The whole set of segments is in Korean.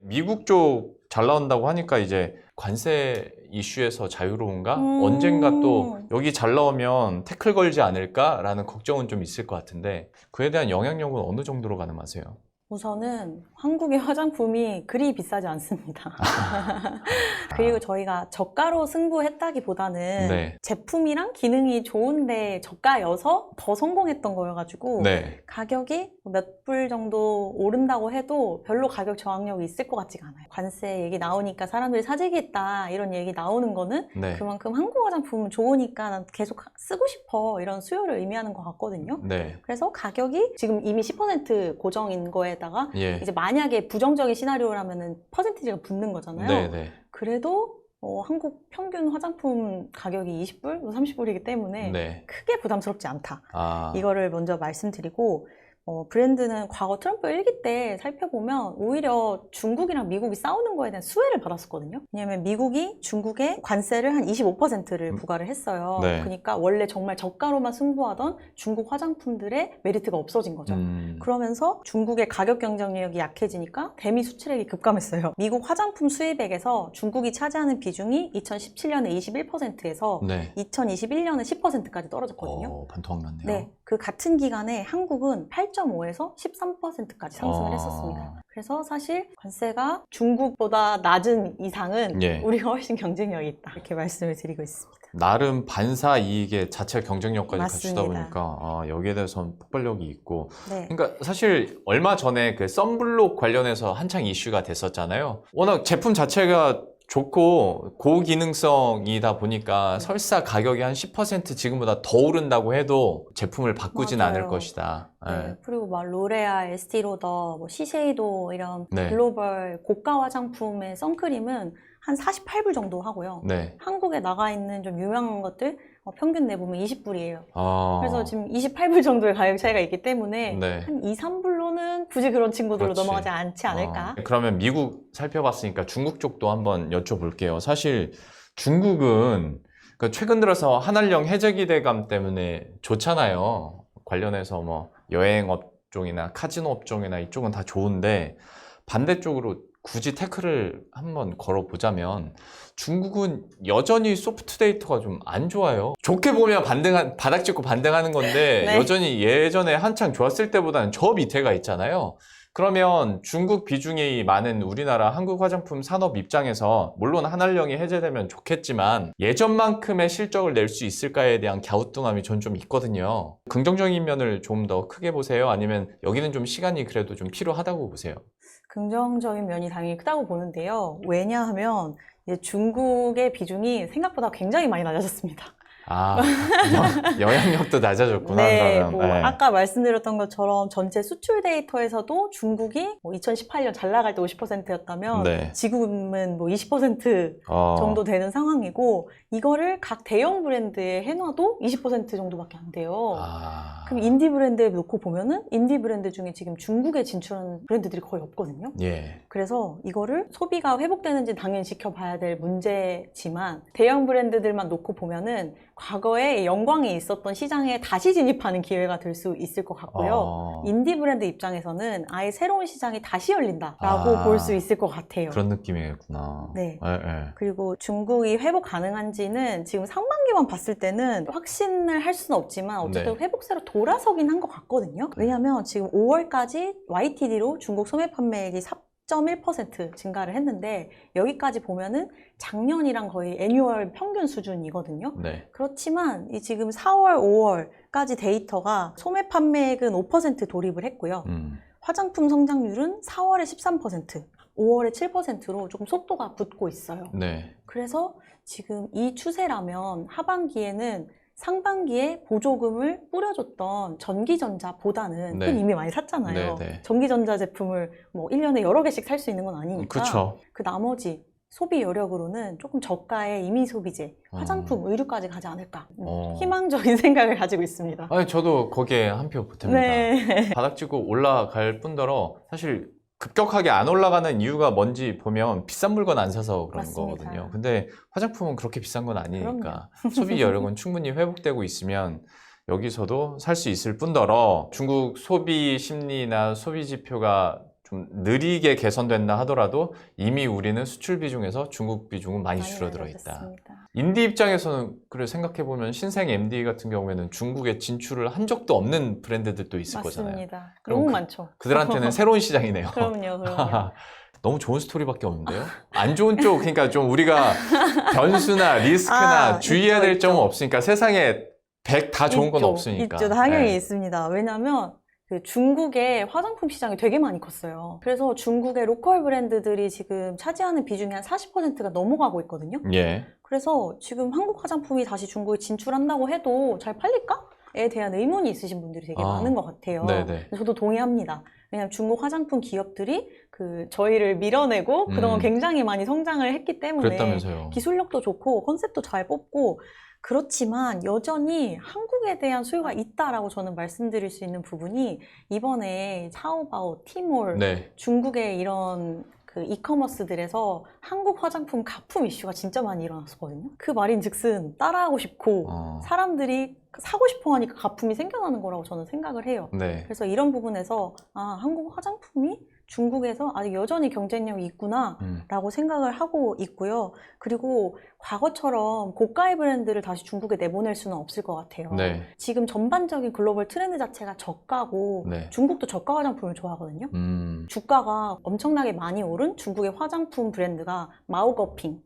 미국 쪽 잘 나온다고 하니까 이제 관세 이슈에서 자유로운가? 언젠가 또 여기 잘 나오면 태클 걸지 않을까라는 걱정은 좀 있을 것 같은데 그에 대한 영향력은 어느 정도로 가늠하세요? 우선은 한국의 화장품이 그리 비싸지 않습니다. 그리고 저희가 저가로 승부했다기보다는 네. 제품이랑 기능이 좋은데 저가여서 더 성공했던 거여가지고 네. 가격이 몇 불 정도 오른다고 해도 별로 가격 저항력이 있을 것 같지가 않아요. 관세 얘기 나오니까 사람들이 사재기했다 이런 얘기 나오는 거는 네. 그만큼 한국 화장품은 좋으니까 난 계속 쓰고 싶어 이런 수요를 의미하는 것 같거든요. 네. 그래서 가격이 지금 이미 10% 고정인 거에다가 예. 이제 만약에 부정적인 시나리오라면은 퍼센티지가 붙는 거잖아요. 네, 네. 그래도 한국 평균 화장품 가격이 20불, 30불이기 때문에 네. 크게 부담스럽지 않다. 아. 이거를 먼저 말씀드리고 브랜드는 과거 트럼프 1기 때 살펴보면 오히려 중국이랑 미국이 싸우는 거에 대한 수혜를 받았었거든요. 왜냐하면 미국이 중국에 관세를 한 25%를 부과를 했어요. 네. 그러니까 원래 정말 저가로만 승부하던 중국 화장품들의 메리트가 없어진 거죠. 그러면서 중국의 가격 경쟁력이 약해지니까 대미 수출액이 급감했어요. 미국 화장품 수입액에서 중국이 차지하는 비중이 2017년에 21%에서 네. 2021년에 10%까지 떨어졌거든요. 반토막 났네요. 네, 그 같은 기간에 한국은 8.5에서 13%까지 상승을 했었습니다. 그래서 사실 관세가 중국보다 낮은 이상은 예. 우리가 훨씬 경쟁력이 있다. 이렇게 말씀을 드리고 있습니다. 나름 반사 이익의 자체 경쟁력까지 맞습니다. 갖추다 보니까 여기에 대해서는 폭발력이 있고 네. 그러니까 사실 얼마 전에 그 썬블록 관련해서 한창 이슈가 됐었잖아요. 워낙 제품 자체가 좋고 고기능성이다 보니까 설사 가격이 한 10% 지금보다 더 오른다고 해도 제품을 바꾸진 맞아요. 않을 것이다. 네, 그리고 막 로레알, 에스티로더, 뭐 시쉐이도 이런 네. 글로벌 고가 화장품의 선크림은 한 48불 정도 하고요. 네. 한국에 나가 있는 좀 유명한 것들 평균 내보면 20불이에요. 아. 그래서 지금 28불 정도의 가격 차이가 있기 때문에 네. 한 2, 3불로는 굳이 그런 친구들로 그렇지. 넘어가지 않지 않을까. 그러면 미국 살펴봤으니까 중국 쪽도 한번 여쭤볼게요. 사실 중국은 그러니까 최근 들어서 한한령 해제 기대감 때문에 좋잖아요. 관련해서 뭐 여행 업종이나 카지노 업종이나 이쪽은 다 좋은데 반대쪽으로 굳이 태클을 한번 걸어보자면 중국은 여전히 소프트 데이터가 좀 안 좋아요. 좋게 보면 바닥 짚고 반등하는 건데 네. 여전히 예전에 한창 좋았을 때보다는 저 밑에가 있잖아요. 그러면 중국 비중이 많은 우리나라 한국 화장품 산업 입장에서 물론 한한령이 해제되면 좋겠지만 예전만큼의 실적을 낼 수 있을까에 대한 갸우뚱함이 전 좀 있거든요. 긍정적인 면을 좀 더 크게 보세요? 아니면 여기는 좀 시간이 그래도 좀 필요하다고 보세요? 긍정적인 면이 당연히 크다고 보는데요. 왜냐하면 이제 중국의 비중이 생각보다 굉장히 많이 낮아졌습니다. 아, 영향력도 낮아졌구나. 네, 그러면. 뭐 네. 아까 말씀드렸던 것처럼 전체 수출 데이터에서도 중국이 2018년 잘 나갈 때 50%였다면 네. 지금은 뭐 20% 정도 되는 상황이고 이거를 각 대형 브랜드에 해놔도 20% 정도밖에 안 돼요. 그럼 인디 브랜드에 놓고 보면은 인디 브랜드 중에 지금 중국에 진출한 브랜드들이 거의 없거든요. 예. 그래서 이거를 소비가 회복되는지 당연히 지켜봐야 될 문제지만 대형 브랜드들만 놓고 보면은 과거에 영광이 있었던 시장에 다시 진입하는 기회가 될 수 있을 것 같고요. 인디 브랜드 입장에서는 아예 새로운 시장이 다시 열린다라고 볼 수 있을 것 같아요. 그런 느낌이겠구나. 네. 예, 예. 그리고 중국이 회복 가능한지는 지금 상반기만 봤을 때는 확신을 할 수는 없지만 어쨌든 네. 회복세로 돌아서긴 한 것 같거든요. 왜냐하면 지금 5월까지 YTD로 중국 소매 판매액이 4.1% 증가를 했는데 여기까지 보면은 작년이랑 거의 애뉴얼 평균 수준이거든요. 네. 그렇지만 이 지금 4월, 5월까지 데이터가 소매 판매액은 5% 돌입을 했고요. 화장품 성장률은 4월에 13%, 5월에 7%로 조금 속도가 붙고 있어요. 네. 그래서 지금 이 추세라면 하반기에는 상반기에 보조금을 뿌려줬던 전기전자보다는 네. 이미 많이 샀잖아요. 네, 네. 전기전자 제품을 뭐 1년에 여러 개씩 살 수 있는 건 아니니까. 그렇죠. 그 나머지 소비 여력으로는 조금 저가의 이미 소비재, 화장품, 의류까지 가지 않을까. 희망적인 생각을 가지고 있습니다. 아니, 저도 거기에 한 표 보탭니다. 네. 바닥 찍고 올라갈 뿐더러 사실 급격하게 안 올라가는 이유가 뭔지 보면 비싼 물건 안 사서 그런 맞습니다. 거거든요. 근데 화장품은 그렇게 비싼 건 아니니까 소비 여력은 충분히 회복되고 있으면 여기서도 살 수 있을 뿐더러 중국 소비 심리나 소비 지표가 좀 느리게 개선된다 하더라도 이미 우리는 수출 비중에서 중국 비중은 많이 줄어들어 있다. 낮아졌습니다. 인디 입장에서는 그래 생각해보면 신생 MD 같은 경우에는 중국에 진출을 한 적도 없는 브랜드들도 있을 거잖아요. 맞습니다. 그럼 너무 그- 많죠. 그들한테는 새로운 시장이네요. 그럼요, 그럼요. 너무 좋은 스토리밖에 없는데요? 안 좋은 쪽, 그러니까 좀 우리가 변수나 리스크나 주의해야 될 점은 없으니까 세상에 100 다 좋은 건 있죠, 없으니까. 있죠. 당연히 네. 있습니다. 왜냐하면 그 중국의 화장품 시장이 되게 많이 컸어요. 그래서 중국의 로컬 브랜드들이 지금 차지하는 비중이 한 40%가 넘어가고 있거든요. 예. 그래서 지금 한국 화장품이 다시 중국에 진출한다고 해도 잘 팔릴까?에 대한 의문이 있으신 분들이 되게 많은 것 같아요. 네네. 저도 동의합니다. 왜냐하면 중국 화장품 기업들이 그 저희를 밀어내고 그동안 굉장히 많이 성장을 했기 때문에 그랬다면서요. 기술력도 좋고 컨셉도 잘 뽑고 그렇지만 여전히 한국에 대한 수요가 있다라고 저는 말씀드릴 수 있는 부분이 이번에 타오바오, 티몰, 네. 중국의 이런 그 이커머스들에서 한국 화장품 가품 이슈가 진짜 많이 일어났었거든요. 그 말인즉슨 따라하고 싶고 사람들이 사고 싶어 하니까 가품이 생겨나는 거라고 저는 생각을 해요. 네. 그래서 이런 부분에서 한국 화장품이 중국에서 아직 여전히 경쟁력이 있구나 라고 생각을 하고 있고요. 그리고 과거처럼 고가의 브랜드를 다시 중국에 내보낼 수는 없을 것 같아요. 네. 지금 전반적인 글로벌 트렌드 자체가 저가고 네. 중국도 저가 화장품을 좋아하거든요. 주가가 엄청나게 많이 오른 중국의 화장품 브랜드가 마오거핑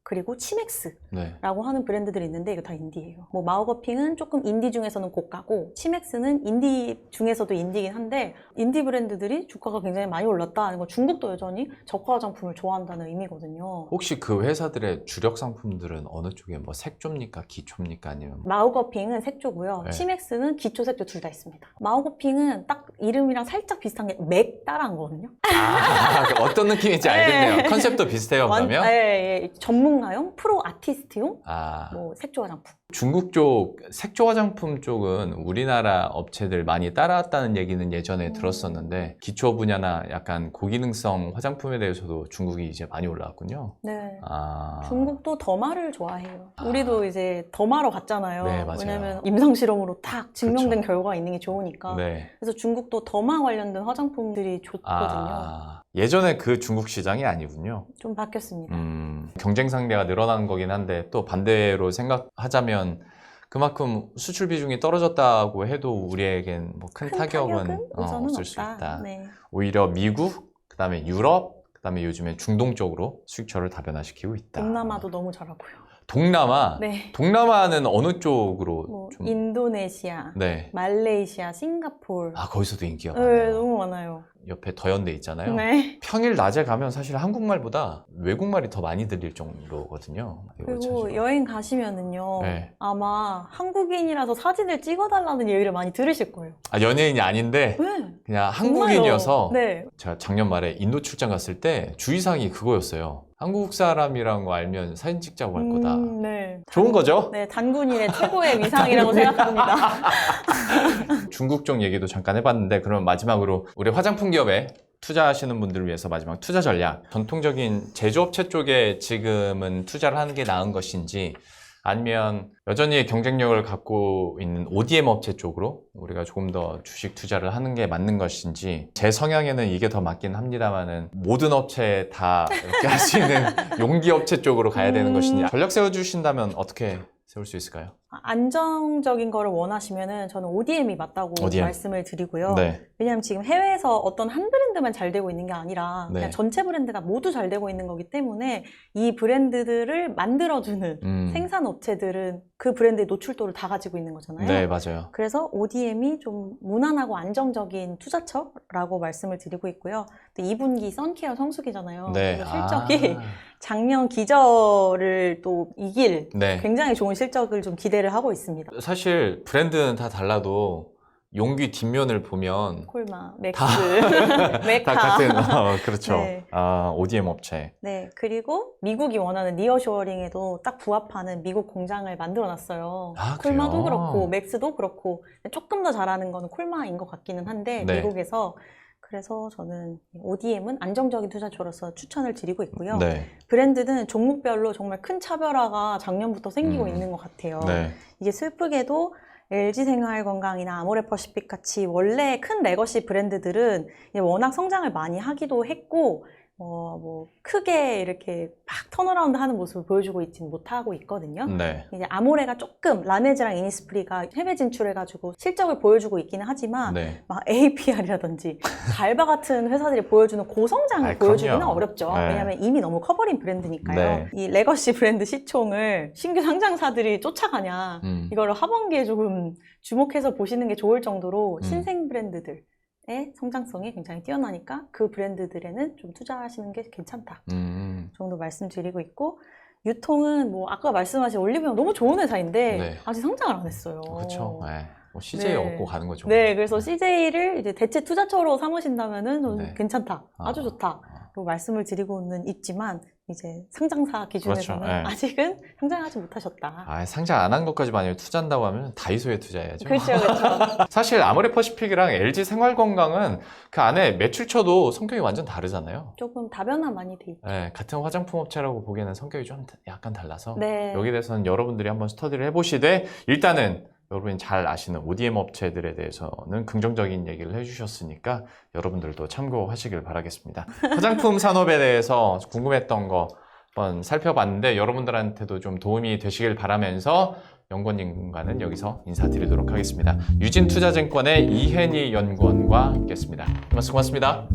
그리고 치맥스라고 네. 하는 브랜드들이 있는데 이거 다 인디예요. 뭐 마오거핑은 조금 인디 중에서는 고가고 치맥스는 인디 중에서도 인디긴 한데 인디 브랜드들이 주가가 굉장히 많이 올랐다는 건 중국도 여전히 저가 화장품을 좋아한다는 의미거든요. 혹시 그 회사들의 주력 상품들은 어느 쪽에 뭐 색조입니까? 기초입니까? 아니면 마오거핑은 색조고요. 네. 치맥스는 기초 색조 둘 다 있습니다. 마오거핑은 딱 이름이랑 살짝 비슷한 게 맥 따라한 거거든요. 어떤 느낌인지 알겠네요. 네. 컨셉도 비슷해요, 그러면? 예. 전문가용, 프로 아티스트용 뭐 색조 화장품. 중국 쪽 색조 화장품 쪽은 우리나라 업체들 많이 따라왔다는 얘기는 예전에 들었었는데 기초 분야나 약간 고기능성 화장품에 대해서도 중국이 이제 많이 올라왔군요. 네. 아. 중국도 더마를 좋아해요. 우리도 이제 더마로 갔잖아요. 네, 맞아요. 왜냐면 임상 실험으로 딱 증명된 그쵸. 결과가 있는 게 좋으니까. 네. 그래서 중국도 더마 관련된 화장품들이 좋거든요. 예전에 그 중국 시장이 아니군요. 좀 바뀌었습니다. 경쟁 상대가 늘어나는 거긴 한데 또 반대로 생각하자면 그만큼 수출 비중이 떨어졌다고 해도 우리에겐 뭐 큰 타격은 우선은 없을 수 없다. 있다. 네. 오히려 미국, 그다음에 유럽, 그다음에 요즘에 중동 쪽으로 수익처를 다변화시키고 있다. 동남아도 너무 잘하고요. 동남아? 네. 동남아는 어느 쪽으로 뭐 좀? 인도네시아, 네. 말레이시아, 싱가포르. 거기서도 인기가 네, 많아요. 너무 많아요. 옆에 더현대 있잖아요. 네. 평일 낮에 가면 사실 한국말보다 외국말이 더 많이 들릴 정도거든요. 그리고 여행 가시면은요. 네. 아마 한국인이라서 사진을 찍어달라는 얘기를 많이 들으실 거예요. 연예인이 아닌데 네. 그냥 한국인이어서 네. 제가 작년 말에 인도 출장 갔을 때 주의사항이 그거였어요. 한국 사람이란 거 알면 사진 찍자고 할 거다. 네. 좋은 거죠? 네, 단군일의 최고의 위상이라고 생각합니다. 중국 쪽 얘기도 잠깐 해봤는데 그럼 마지막으로 우리 화장품 기업에 투자하시는 분들을 위해서 마지막 투자 전략, 전통적인 제조업체 쪽에 지금은 투자를 하는 게 나은 것인지 아니면 여전히 경쟁력을 갖고 있는 ODM 업체 쪽으로 우리가 조금 더 주식 투자를 하는 게 맞는 것인지, 제 성향에는 이게 더 맞긴 합니다만은 모든 업체에 다 이렇게 할 수 있는 용기 업체 쪽으로 가야 되는 것인지 전략 세워주신다면 어떻게 세울 수 있을까요? 안정적인 거를 원하시면은 저는 ODM이 맞다고 ODM. 말씀을 드리고요. 네. 왜냐하면 지금 해외에서 어떤 한 브랜드만 잘 되고 있는 게 아니라 네. 그냥 전체 브랜드가 모두 잘 되고 있는 거기 때문에 이 브랜드들을 만들어주는 생산 업체들은 그 브랜드의 노출도를 다 가지고 있는 거잖아요. 네, 맞아요. 그래서 ODM이 좀 무난하고 안정적인 투자처라고 말씀을 드리고 있고요. 또 2분기 선케어 성수기잖아요. 네. 그래서 실적이 작년 기저를 또 이길 네. 굉장히 좋은 실적을 좀 기대를 하고 있습니다. 사실 브랜드는 다 달라도 용기 뒷면을 보면 콜마, 맥스, 다 메카. 같은 그렇죠. 네. ODM 업체. 네, 그리고 미국이 원하는 니어쇼어링에도 딱 부합하는 미국 공장을 만들어놨어요. 그래요? 콜마도 그렇고 맥스도 그렇고 조금 더 잘하는 거는 콜마인 것 같기는 한데 네. 미국에서. 그래서 저는 ODM은 안정적인 투자처로서 추천을 드리고 있고요. 네. 브랜드는 종목별로 정말 큰 차별화가 작년부터 생기고 있는 것 같아요. 네. 이게 슬프게도 LG생활건강이나 아모레퍼시픽 같이 원래 큰 레거시 브랜드들은 이제 워낙 성장을 많이 하기도 했고 뭐 크게 이렇게 막 턴어라운드 하는 모습을 보여주고 있지는 못하고 있거든요. 네. 이제 아모레가 조금 라네즈랑 이니스프리가 해외 진출해가지고 실적을 보여주고 있기는 하지만 네. 막 APR이라든지 갈바 같은 회사들이 보여주는 고성장을 아이, 보여주기는 그럼요. 어렵죠. 네. 왜냐하면 이미 너무 커버린 브랜드니까요. 네. 이 레거시 브랜드 시총을 신규 상장사들이 쫓아가냐 이거를 하반기에 조금 주목해서 보시는 게 좋을 정도로 신생 브랜드들 의 성장성이 굉장히 뛰어나니까 그 브랜드들에는 좀 투자하시는 게 괜찮다 정도 말씀드리고 있고, 유통은 뭐 아까 말씀하신 올리브영 너무 좋은 회사인데 네. 아직 성장을 안 했어요. 그렇죠. 네. 뭐 CJ 네. 얻고 가는 거죠. 네, 그래서 CJ를 이제 대체 투자처로 삼으신다면은 저는 네. 괜찮다, 아주 좋다. 라고 말씀을 드리고는 있지만 이제 상장사 기준에서는 그렇죠. 네. 아직은 상장하지 못하셨다. 아, 상장 안 한 것까지 만약에 투자한다고 하면 다이소에 투자해야죠. 그렇죠, 그렇죠. 사실 아모레퍼시픽이랑 LG 생활건강은 그 안에 매출처도 성격이 완전 다르잖아요. 조금 다변화 많이 돼 있죠. 네, 같은 화장품 업체라고 보기에는 성격이 좀 약간 달라서 네. 여기에 대해서는 여러분들이 한번 스터디를 해보시되, 일단은 여러분이 잘 아시는 ODM 업체들에 대해서는 긍정적인 얘기를 해주셨으니까 여러분들도 참고하시길 바라겠습니다. 화장품 산업에 대해서 궁금했던 거 한번 살펴봤는데 여러분들한테도 좀 도움이 되시길 바라면서 연구원님과는 여기서 인사드리도록 하겠습니다. 유진투자증권의 이혜니 연구원과 함께했습니다. 고맙습니다.